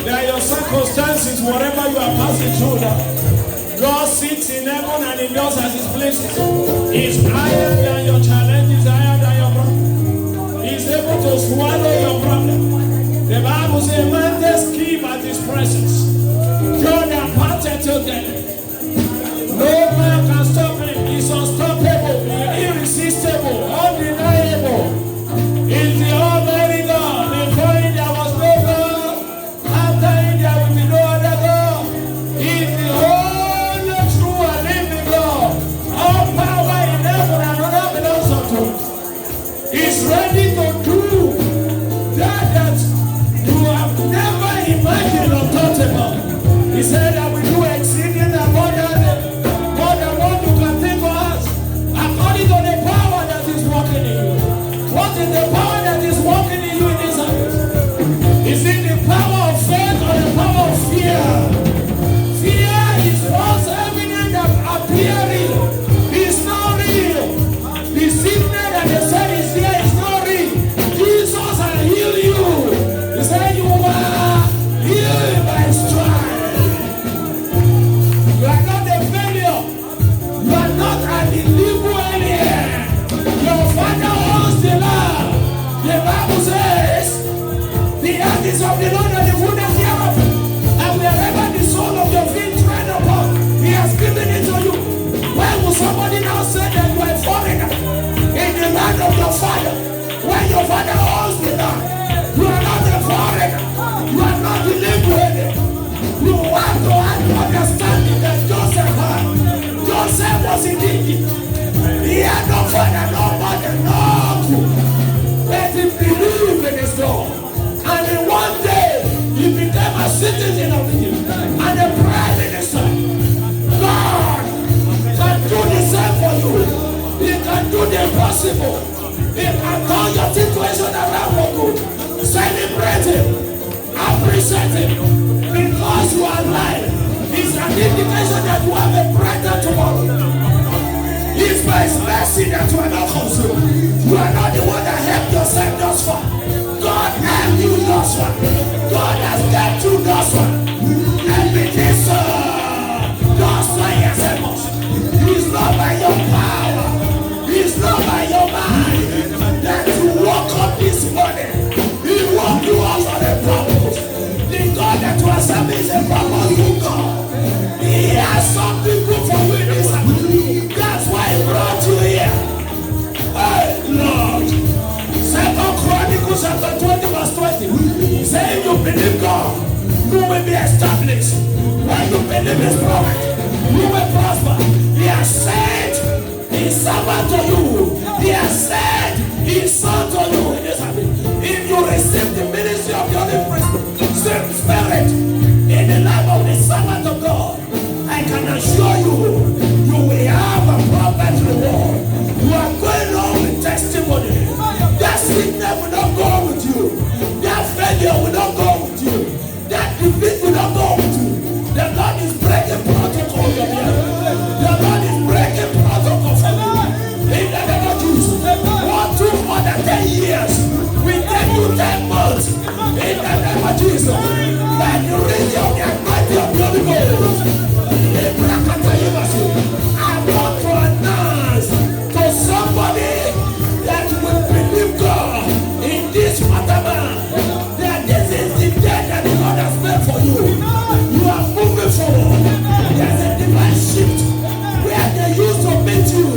There are your circumstances, whatever you are passing through now. God sits in heaven and he knows as his places. He's higher than your challenges, higher than your problem. He's able to swallow your problem. The Bible says, man, just keep at his presence. Jordan parted together. No man can stop him. He's unstoppable, irresistible, undeniable. He's the Almighty God. Before him there was no God. After him there will be no other God. He's the only true and living God. All power in heaven and on earth belongs unto him. He's ready to do that you have never imagined or thought about. He said that we do exceeding abundantly, more than what you can think of us, according to the power that is working in you. What is the power that is working in you in this house? Is it the power of faith or the power of fear? Fear is false evidence that appearing. It's not real. The sickness that they said is here is not real. Jesus will heal you. He said you are healed by stripes. You are not a failure. You are not an illegal alien. Your father owns the land. The Bible says, the earth is of the Lord and the fullness thereof. And wherever the sole of your feet tread upon, he has given it to you. Why will somebody now say that you are a foreigner in the land of your father? When your father owns the land, you are not a foreigner. You are not illegal alien. You have to understand that Joseph had. Joseph was in Egypt. He had no father, no mother, no uncle. But he believed in his God. And in one day, he became a citizen of Egypt and a prime minister. God can do the same for you. He can do the impossible. He can turn your situation around for good. Celebrate him. Appreciate him. Because you are alive, it's an indication that you have a brighter tomorrow. It's by his mercy that you are not consumed. You are not the one that helped yourself thus far. God helped you thus far. God has kept you thus far. And it is thus far he has helped us. It's not by your power. It's not by your mind that you woke up this morning. He woke you up for the purpose. God that you are serving is a powerful God. He has something good for you in this house. That's why he brought you here. Hey, Lord. 2 Chronicles chapter 20 verse 20. Say you believe God, you will be established. When you believe his promise, you will prosper. He has sent his servant to you. He has sent his son to you in this house. If you receive the ministry of the Holy Spirit in the life of the servant of God, I can assure you, you will have a prophet reward. You are going on with testimony. That sickness will not go with you. That failure will not go with you. That defeat will not go with you. The Lord is breaking protocol for you. The Lord is breaking protocol for you. In the name of Jesus. 1, 2 more than 10 years. We take you 10 months. In the name of Jesus. By the reason of the anointing of the Holy Ghost. I want to announce to somebody that will believe God in this matter, that this is the day that God has made for you. You are moving forward. There's a divine shift where they used to meet you.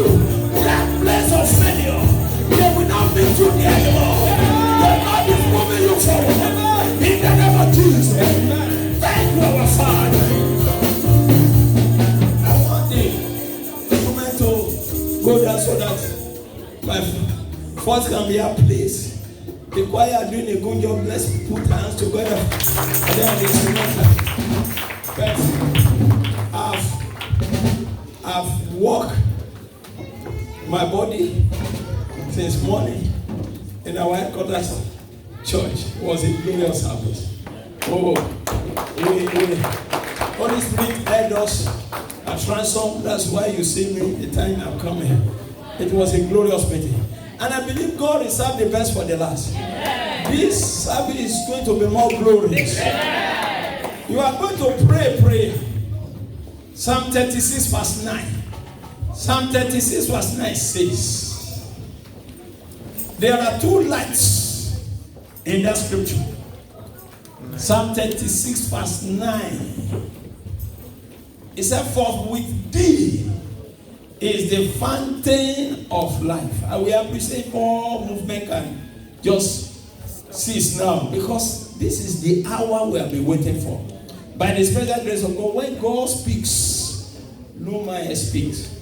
That place of failure, they will not meet you there anymore. The Lord is moving you forward. In the name of Jesus. Thank you, our Father. I want the moment to go down so that my fourth can be a place. The choir are doing a good job. Let's put hands together. And then but I've walked my body since morning in our headquarters church. It was a glorious service. Holy Spirit led us at Ransom. That's why you see me the time I'm coming. It was a glorious meeting. And I believe God reserved the best for the last. This service is going to be more glorious. You are going to pray prayer. Psalm 36 verse 9. Psalm 36 verse 9 says, there are two lights in that scripture. Psalm 36 verse 9. It said, for with thee is the fountain of life. I will appreciate all movement can just cease now, because this is the hour we have been waiting for. By the special grace of God, when God speaks, no man speaks.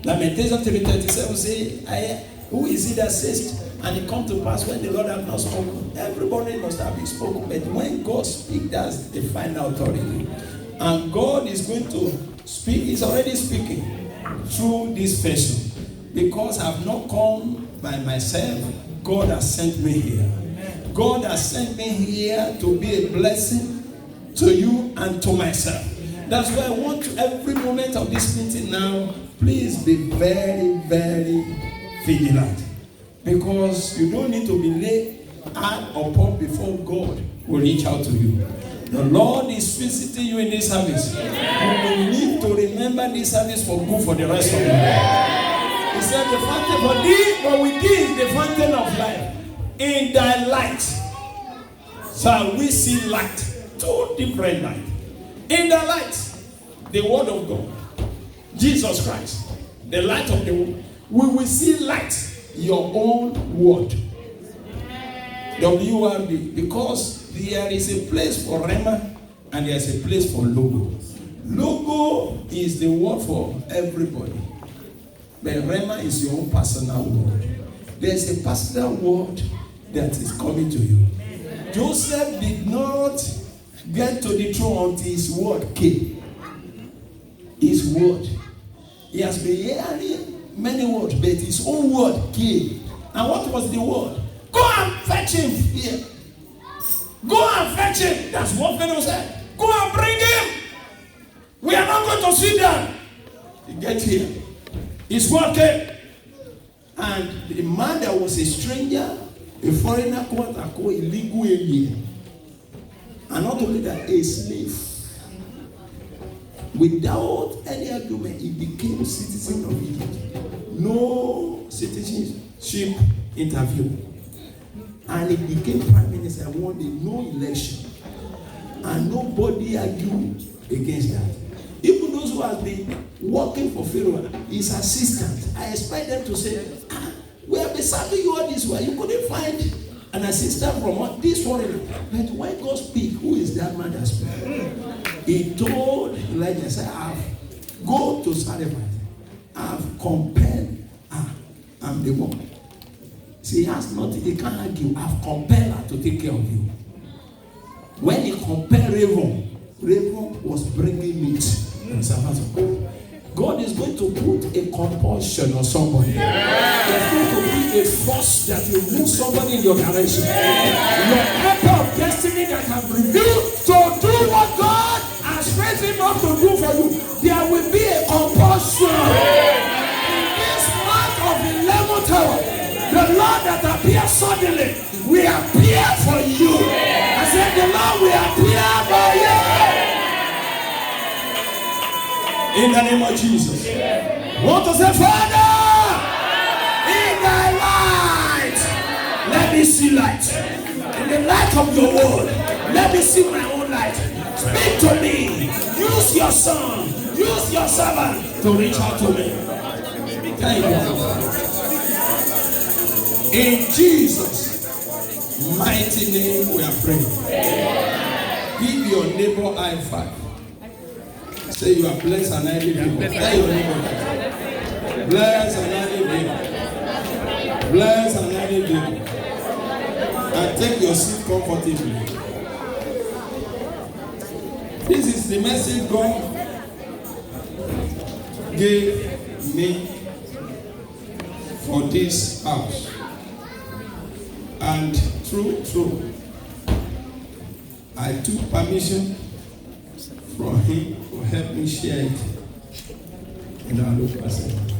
Lamentation 3:37 say, who is it that says, and it come to pass when the Lord has not spoken? Everybody must have been spoken, but when God speaks, that's the final authority. And God is going to speak, He's already speaking through this person. Because I have not come by myself, God has sent me here. God has sent me here to be a blessing to you and to myself. That's why I want to, every moment of this meeting now, please be very, very vigilant. Because you don't need to be laid out upon before God will reach out to you. The Lord is visiting you in this service. You will need to remember this service for good for the rest of your life. He said, the fountain for thee, but with thee is the fountain of life. In thy light shall we see light. Two different light. In the light, the word of God, Jesus Christ, the light of the world. We will see light, your own word. WRD, because there is a place for Rema and there is a place for Logo. Logo is the word for everybody, but Rema is your own personal word. There is a personal word that is coming to you. Joseph did not get to the throne until his word came. His word. He has been hearing many words, but his own word came. And what was the word? Go and fetch him here. Go and fetch him. That's what Pharaoh said. Go and bring him. We are not going to sit down. He gets here. His word came. And the man that was a stranger, a foreigner, called illegal alien. And not only that, a slave. Without any argument, he became a citizen of Egypt. No citizenship interview. And he became prime minister one day, no election. And nobody argued against that. Even those who have been working for Pharaoh, his assistant, I expect them to say, we have been serving you all this way. You couldn't find an assistant from this foreigner. But when God speaks, who is that man that speaks? He told Elijah, said, go to Sarephat. I've compelled her. I'm the one. See, he has nothing, he can't argue. I've compelled her to take care of you. When he compelled Raven was bringing meat in the servants of God. God is going to put a compulsion on somebody. There's going to be a force that will move somebody in your direction. Your helper of destiny that have revealed to do what God has raised him up to do for you. There will be a compulsion. In this month of 11th hour, the Lord that appears suddenly will appear for you. I said, the Lord will appear for you. In the name of Jesus. Want to say, Father, in thy light, let me see light. In the light of your word, let me see my own light. Speak to me. Use your son, use your servant to reach out to me. Thank you. In Jesus' mighty name we are praying. Give your neighbor high five. Say you are blessed and highly favored. Tell your neighbor that. Blessed and highly favored. Blessed and highly favored. And take your seat comfortably. This is the message God gave me for this house. And true, I took permission from him to help me share it in our local assembly.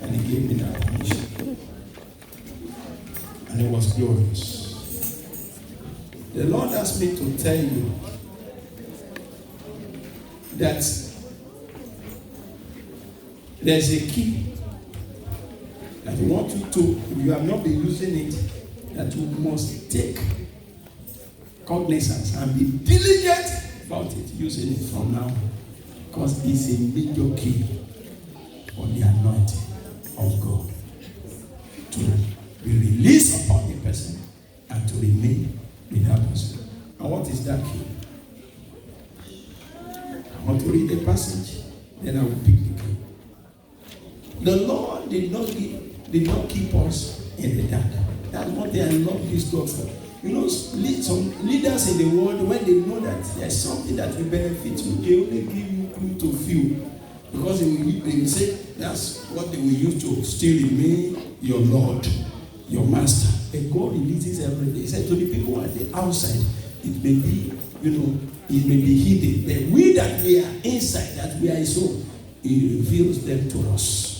And he gave me that permission. And it was glorious. The Lord asked me to tell you that there's a key that you want to, if you have not been using it, that you must take cognizance and be diligent about it, using it from now, because it's a major key for the anointing of God to be released upon the person and to remain with that person. And what is that key? I want to read the passage, then I will pick the key. The Lord did not keep us in the dark. That's what they love this God for. You know, some leaders in the world, when they know that there's something that will benefit you, they only give you clue to few. Because they will say that's what they will use to still remain your Lord, your master. And God releases everything. He said to the people at the outside, it may be, it may be hidden. But we that we are inside, that we are his own, he reveals them to us.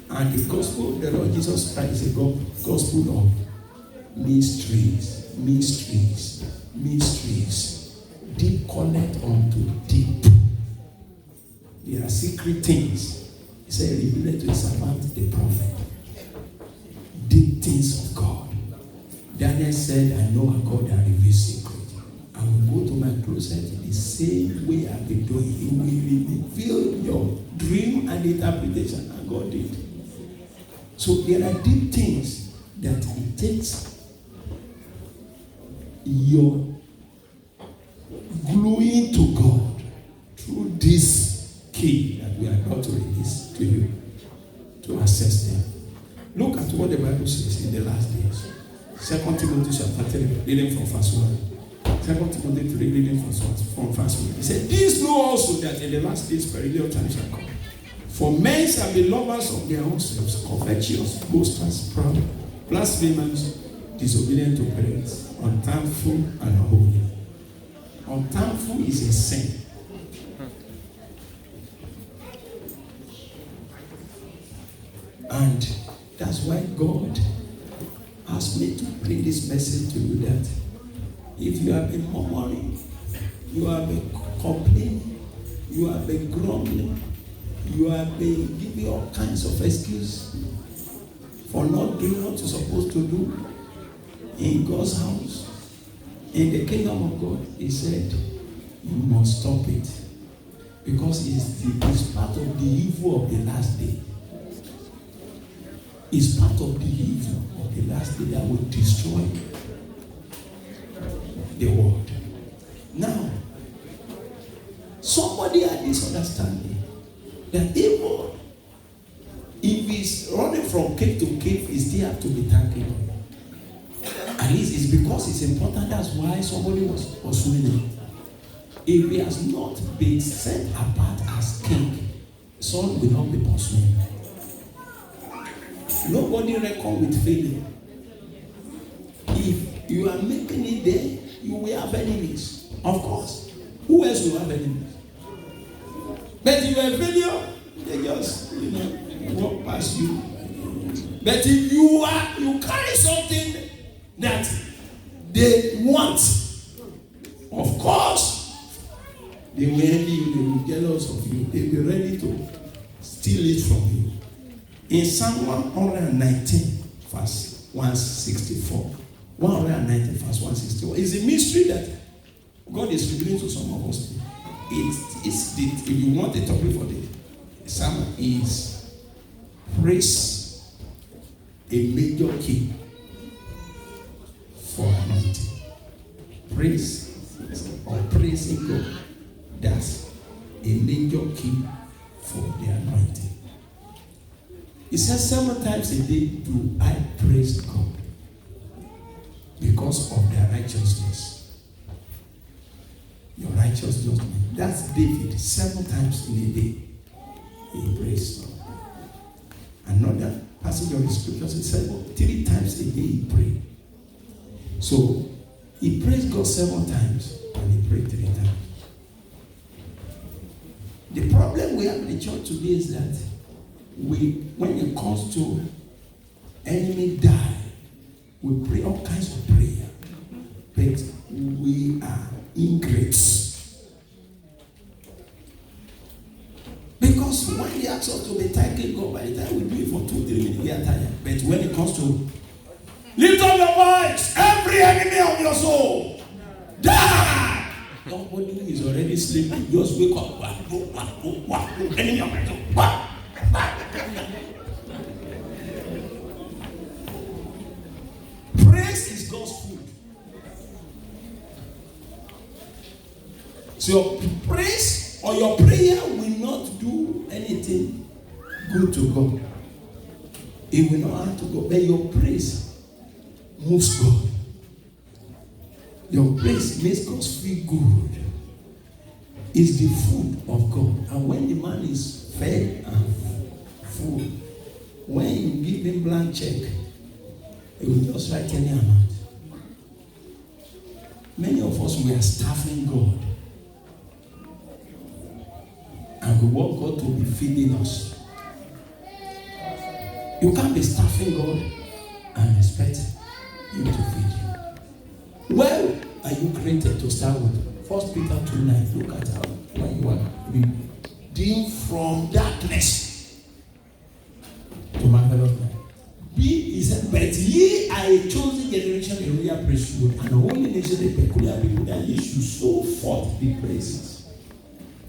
And the gospel of the Lord Jesus Christ is a gospel of mysteries. Deep connect unto deep. There are secret things. He said, revealed to his servant the prophet. Deep things of God. Daniel said, I know a God that reveals secret. I will go to my closet the same way I've been doing. He will reveal your dream and interpretation. And God did. So there are deep things that it takes your gluing to God through this key that we are about to release to you to access them. Look at what the Bible says in the last days. 2 Timothy chapter 3, reading from verse 1. 2 Timothy 3, reading from verse 1. He said, "This know also that in the last days perilous times shall come. For men shall be lovers of their own selves, covetous, boasters, proud, blasphemers, disobedient to parents, unthankful, and unholy." Unthankful is a sin. And that's why God asked me to bring this message to you, that if you have been murmuring, you have been complaining, you have been grumbling, you have been giving all kinds of excuses for not doing what you're supposed to do in God's house, in the kingdom of God, he said, you must stop it. Because it's part of the evil of the last day. It's part of the evil of the last day that will destroy the world. Now, somebody had this understanding that even if he's running from cave to cave, he still have to be thanking God. At least it's because it's important. That's why somebody was pursuing him. If he has not been set apart as king, Saul will not be pursuing. Nobody reckon with failure. If you are making it there, you will have enemies. Of course. Who else will have enemies? But if you are a failure, they just, walk past you. But if you carry something that they want, of course, they will envy you, they will be jealous of you, they will be ready to steal it from you. In Psalm 119, verse 164, 119, verse 164, is a mystery that God is revealing to some of us. If you want a topic for the sermon, is praise a major key for anointing. Praise or praising God, that's a major key for the anointing. He says 7 times a day do I praise God because of their righteousness. Your righteous judgment. That's David. 7 times in a day he praised God. Another passage of the scriptures, he said 3 times a day he prayed. So he praised God 7 times and he prayed 3 times. The problem we have in the church today is that when it comes to enemy die, we pray all kinds of prayer, but we are ingrates. Because when they ask us to be thanking God, by the time we do it for 2-3 minutes, we are tired. But when it comes to lift up your voice, every enemy of your soul, die! Nobody is already sleeping. Just wake up. Enemy of my soul. Praise is God's food. So your praise or your prayer will not do anything good to God. It will not add to God. But your praise moves God. Your praise makes God feel good. It's the food of God. And when the man is fed and full, when you give him blank check, he will just write any amount. Many of us, we are starving God. And we want God to be feeding us. You can't be starving God and expect Him to feed you. Well, are you created to start with? 1 Peter 2:9. Look at how when you are redeemed from darkness to marvelous light. He said, but ye are a chosen generation, a royal priesthood, and a holy nation, a peculiar people, that ye should show forth the praises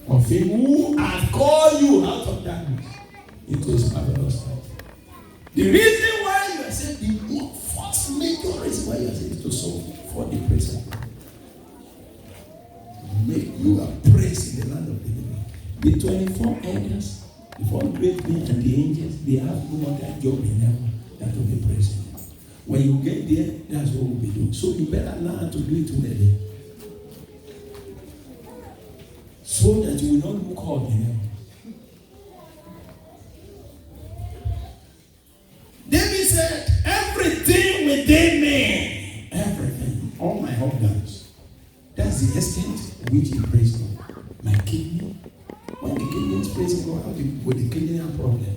of Him who hath called you out of darkness into His marvelous light. The reason why you are saying, the first major reason why you are saying is to show for the praise of God. Make you a praise in the land of the living. The 24 elders, the 4 great men and the angels, they have no other job in heaven than to be praising. When you get there, that's what we'll be doing. So you better learn how to do it today. So that you will not look odd in heaven. David said, everything within me, everything, all my organs. That's the extent which he praised God. My kidney. When the kidney is praising God, how would the kidney have a problem?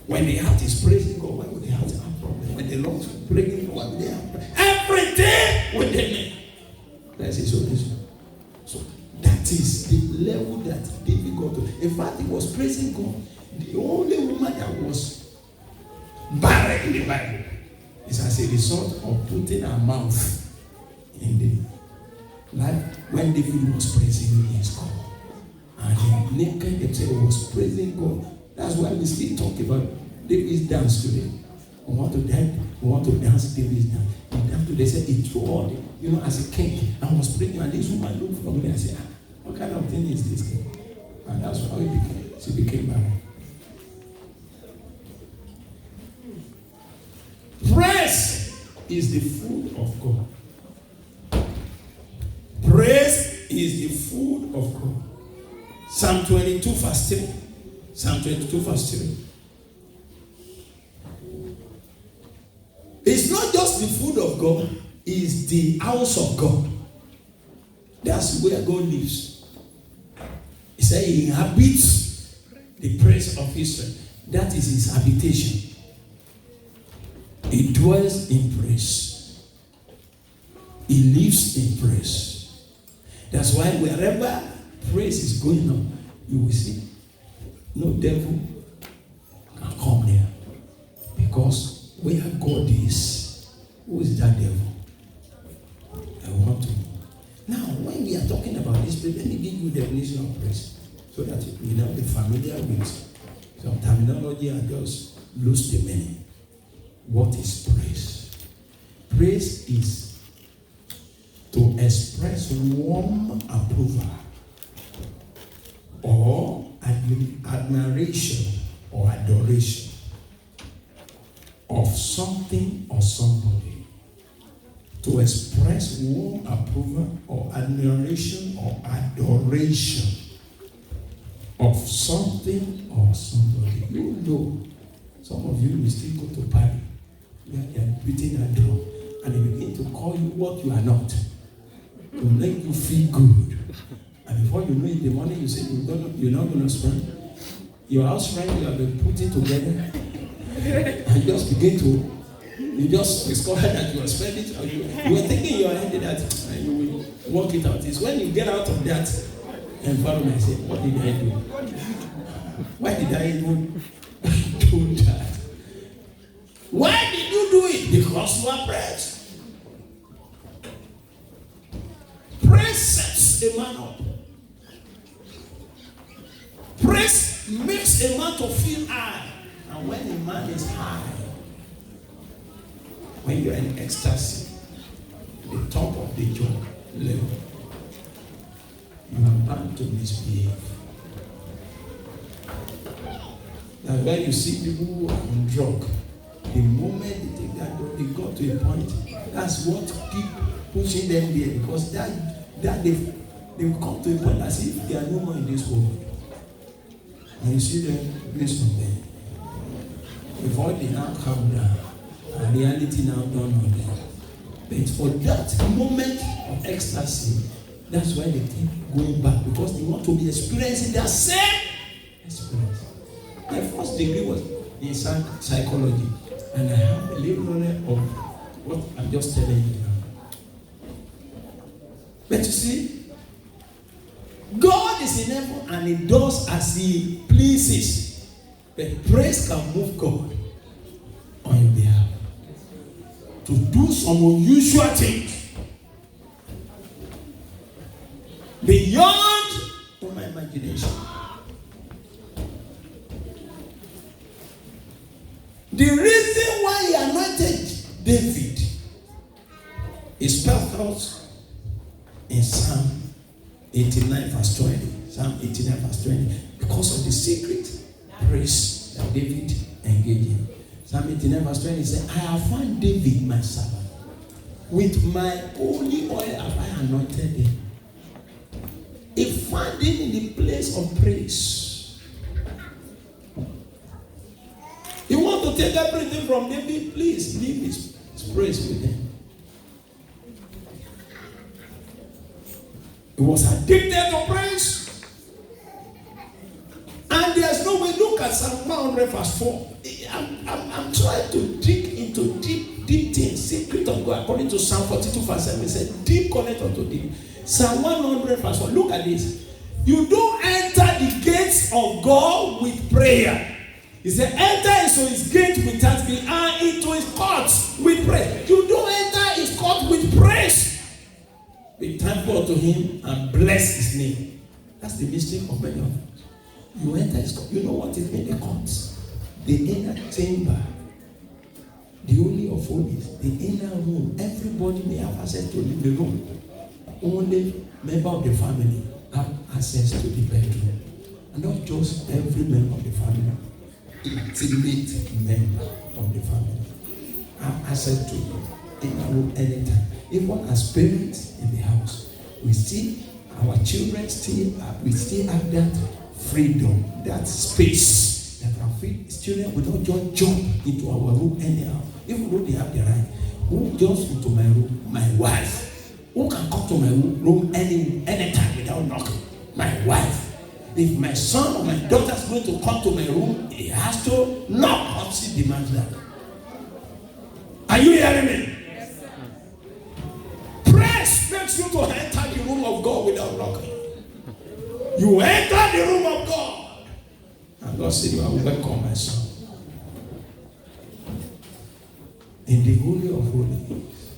When the heart is praising God, why would the heart have a problem? When the lungs are praising God, why would they have a problem? Everything within me. That's his solution. So that is the level that David got to. In fact, he was praising God. The only woman that was barren in the Bible is as a result of putting her mouth in the life when David was praising his God. And he naked himself was praising God. That's why we still talk about David's dance today. We want to dance David's dance. And then they said it threw all, as a king. I was praying, and this woman looked from me and said, what kind of thing is this king? And that's how she became barren. Praise is the food of God. Praise is the food of God. Psalm 22 verse 3. Psalm 22 verse 3. It's not just the food of God, it's the house of God. That's where God lives. He said he inhabits the praise of Israel. That is his habitation. He dwells in praise. He lives in praise. That's why wherever praise is going on, you will see no devil can come there. Because where God is, who is that devil? I want to know. Now, when we are talking about this praise, let me give you the definition of praise so that you will not be familiar with some terminology and just lose the meaning. What is praise? Praise is to express warm approval or admiration or adoration of something or somebody. To express warm approval or admiration or adoration of something or somebody. You know, some of you will still go to party. You are beating a drum and they begin to call you what you are not to make you feel good. And before you know it, the money you say you're not going to spend, your house rent you have been putting together, and you just begin to, you just discover that you are spending, or you are thinking in your head that and you will work it out. It's when you get out of that environment, say, what did I do? Why did I even do that? Why did you do it? Because you are praised. Praise sets a man up. Praise makes a man to feel high. And when a man is high, when you are in ecstasy, the top of the jaw level, you are bound to misbehave. That's why you see people who are on drug. The moment they take that drug, they got to a point. That's what keep pushing them there, because that they will come to a point as if they are no more in this world. And you see them based on them. Before they now calm down, and reality now dawn on them. But for that moment of ecstasy, that's why they keep going back, because they want to be experiencing that same experience. My first degree was in psychology, and I have a little knowledge of what I'm just telling you now. But you see, God is in heaven and He does as He pleases. But praise can move God on your behalf to do some unusual things beyond my imagination. The reason why He anointed David is spelled out in Psalm 89 verse 20. Psalm 89 verse 20. Because of the secret praise that David engaged in. Psalm 89 verse 20 says, I have found David my servant. With my holy oil have I anointed him. He found him in the place of praise. You want to take everything from David? Please leave his praise with him. He was addicted to praise. And there's no way. Look at Psalm 100 verse 4. I'm trying to dig into deep things, secret of God, according to Psalm 42 verse 7. It said, deep connect unto deep. Psalm 100 verse 1. Look at this. You don't enter the gates of God with prayer. He said, enter into his gate with thanksgiving and into his courts with praise. You don't enter his court with praise. Be thankful to him and bless his name. That's the mistake of many of us. You enter his court. You know what it means? The courts. The inner chamber. The Holy of Holies. The inner room. Everybody may have access to the room. Only member of the family have access to the bedroom. And not just every member of the family. Intimate member of the family have access to the inner room anytime. Even as parents in the house, we see our children we still have that freedom, that space that our children will not just jump into our room anyhow. Even though they have the right, who jumps into my room? My wife. Who can come to my room anytime without knocking? My wife. If my son or my daughter is going to come to my room, he has to knock. She demands that. Are you hearing me? Yes, sir. Praise makes you to enter the room of God without knocking. You enter the room of God. And God said, you are welcome, my son. In the Holy of Holies,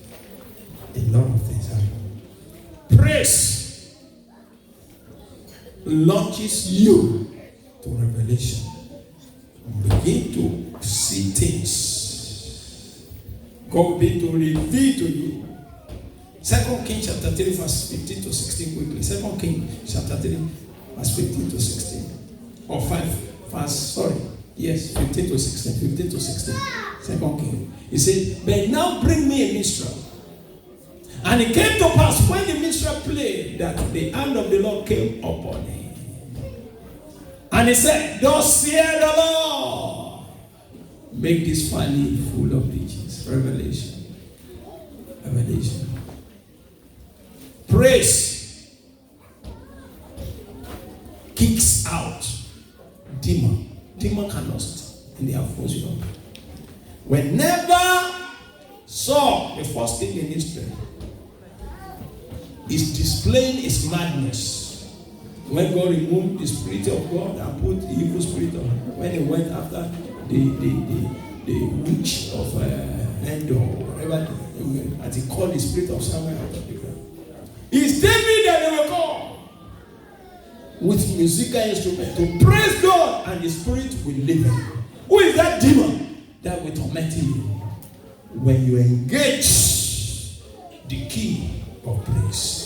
a lot of things happen. Praise launches you to revelation. Begin to see things. God will begin to reveal to you. 2 Kings chapter 3 verse 15 to 16 quickly. 2 Kings chapter 3 verse 15 to 16. Or 5 verse, sorry. Yes, 15 to 16. 15 to 16. 2 Kings. He said, but now bring me a minstrel. And it came to pass when the minstrel played that the hand of the Lord came upon him. And he said, thus saith the Lord, make this valley full of riches. Revelation. Revelation. Praise kicks out demon. Demon cannot stay in the atmosphere. Whenever Saul, the first king in Israel, is displaying his madness, When God removed the Spirit of God and put the evil spirit on him, when he went after the witch of Endor, whatever, as he called the spirit of Samuel out of the ground. It's David that they will call with musical instruments to praise God, and the spirit will leave him. Who is that demon that will torment you? When you engage the key of praise.